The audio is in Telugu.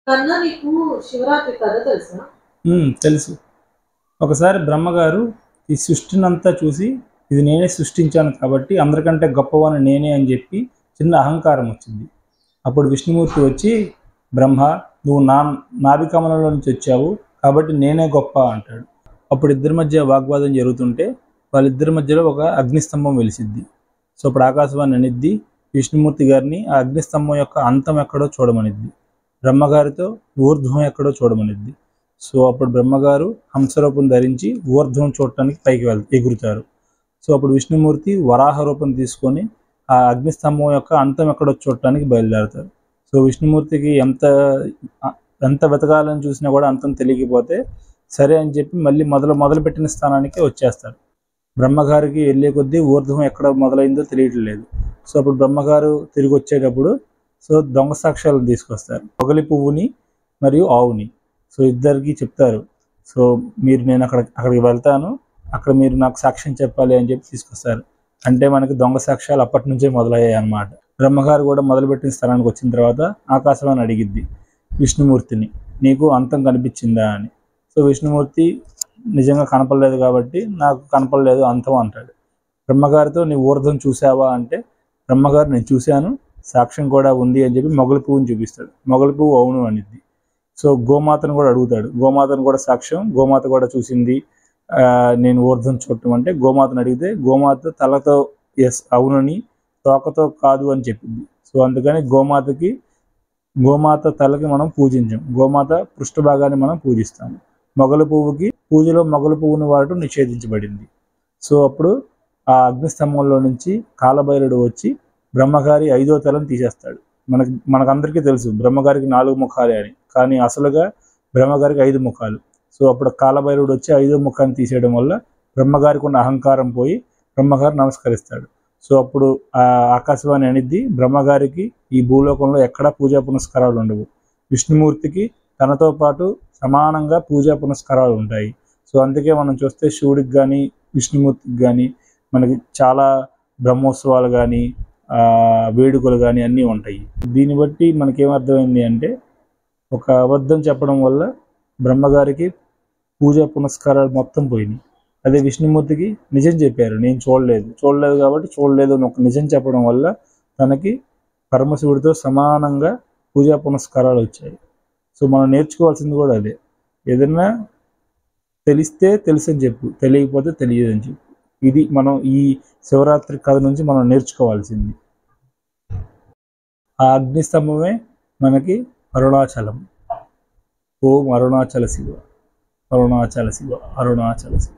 కన్నా నీకు శివరాత్రి కథ తెలుసా? తెలుసు. ఒకసారి బ్రహ్మగారు ఈ సృష్టినంతా చూసి ఇది నేనే సృష్టించాను కాబట్టి అందరికంటే గొప్పవాడిని నేనే అని చెప్పి చిన్న అహంకారం వచ్చింది. అప్పుడు విష్ణుమూర్తి వచ్చి, బ్రహ్మ, నువ్వు నాభి కమలంలో నుంచి వచ్చావు కాబట్టి నేనే గొప్ప అంటాడు. అప్పుడు ఇద్దరి మధ్య వాగ్వాదం జరుగుతుంటే వాళ్ళిద్దరి మధ్యలో ఒక అగ్నిస్తంభం వెలిసిద్ది. సో అప్పుడు ఆకాశవాణి అనిద్ది విష్ణుమూర్తి గారిని ఆ అగ్నిస్తంభం యొక్క అంతం ఎక్కడో చూడమనిద్ది, బ్రహ్మగారితో ఊర్ధ్వం ఎక్కడో చూడమనిద్ది. సో అప్పుడు బ్రహ్మగారు హంసరూపం ధరించి ఊర్ధ్వం చూడటానికి పైకి ఎగురుతారు. సో అప్పుడు విష్ణుమూర్తి వరాహ రూపం తీసుకొని ఆ అగ్నిస్తంభం యొక్క అంతం ఎక్కడో చూడటానికి బయలుదేరతారు. సో విష్ణుమూర్తికి ఎంత వెతకాలని చూసినా కూడా అంతం తెలియకపోతే సరే అని చెప్పి మళ్ళీ మొదలుపెట్టిన స్థానానికి వచ్చేస్తారు. బ్రహ్మగారికి వెళ్ళే కొద్దీ ఊర్ధ్వం ఎక్కడ మొదలైందో తెలియట్లేదు. సో అప్పుడు బ్రహ్మగారు తిరిగి వచ్చేటప్పుడు సో దొంగ సాక్ష్యాలను తీసుకొస్తారు, పొగలి పువ్వుని మరియు ఆవుని. సో ఇద్దరికి చెప్తారు, సో నేను అక్కడికి వెళ్తాను, అక్కడ మీరు నాకు సాక్ష్యం చెప్పాలి అని చెప్పి తీసుకొస్తారు. అంటే మనకి దొంగ సాక్ష్యాలు అప్పటి నుంచే మొదలయ్యాయి అన్నమాట. బ్రహ్మగారు కూడా మొదలుపెట్టిన స్థలానికి వచ్చిన తర్వాత ఆకాశవాణి అడిగిద్ది విష్ణుమూర్తిని, నీకు అంతం కనిపించిందా అని. సో విష్ణుమూర్తి నిజంగా కనపడలేదు కాబట్టి నాకు కనపడలేదు అంతం అంటాడు. బ్రహ్మగారితో నీ ఊర్ధ్వం చూసావా అంటే బ్రహ్మగారు నేను చూశాను, సాక్ష్యం కూడా ఉంది అని చెప్పి మొగలి పువ్వుని చూపిస్తాడు. మొగలి పువ్వు అవును అనిద్ది. సో గోమాతను కూడా అడుగుతాడు, గోమాతను కూడా సాక్ష్యం, గోమాత కూడా చూసింది నేను ఊర్ధ్వం చూడటం అంటే. గోమాతను అడిగితే గోమాత తలతో ఎస్ అవునని, తోకతో కాదు అని చెప్పింది. సో అందుకని గోమాత తలకి మనం పూజించాం, గోమాత పృష్ఠభాగాన్ని మనం పూజిస్తాము. మొగలి పువ్వుకి పూజలో మొగలి పువ్వుని వాడటం నిషేధించబడింది. సో అప్పుడు ఆ అగ్నిస్తంభంలో నుంచి కాలభైరుడు వచ్చి బ్రహ్మగారి 5వ తలను తీసేస్తాడు. మనకందరికీ తెలుసు బ్రహ్మగారికి 4 ముఖాలే అని, కానీ అసలుగా బ్రహ్మగారికి 5 ముఖాలు. సో అప్పుడు కాలభైరుడు వచ్చి 5వ ముఖాన్ని తీసేయడం వల్ల బ్రహ్మగారికి ఉన్న అహంకారం పోయి బ్రహ్మగారు నమస్కరిస్తాడు. సో అప్పుడు ఆ ఆకాశవాణి అనిద్ది, బ్రహ్మగారికి ఈ భూలోకంలో ఎక్కడా పూజా పునస్కారాలు ఉండవు, విష్ణుమూర్తికి తనతో పాటు సమానంగా పూజా పునస్కారాలు ఉంటాయి. సో అందుకే మనం చూస్తే శివుడికి కానీ విష్ణుమూర్తికి కానీ మనకి చాలా బ్రహ్మోత్సవాలు కానీ వేడుకలు కానీ అన్నీ ఉంటాయి. దీన్ని బట్టి మనకేమర్థమైంది అంటే ఒక అబద్ధం చెప్పడం వల్ల బ్రహ్మగారికి పూజా పునస్కారాలు మొత్తం పోయినాయి. అదే విష్ణుమూర్తికి నిజం చెప్పారు, నేను చూడలేదు కాబట్టి చూడలేదు అని ఒక నిజం చెప్పడం వల్ల తనకి పరమశివుడితో సమానంగా పూజా పునస్కారాలు వచ్చాయి. సో మనం నేర్చుకోవాల్సింది కూడా అదే, ఏదన్నా తెలిస్తే తెలుసని చెప్పు, తెలియకపోతే తెలియదని చెప్పు. ఇది మనం ఈ శివరాత్రి కథ నుంచి మనం నేర్చుకోవాల్సింది. ఆ అగ్నిస్తంభమే మనకి అరుణాచలం. ఓం అరుణాచల శివ, అరుణాచల శివ, అరుణాచల శివ.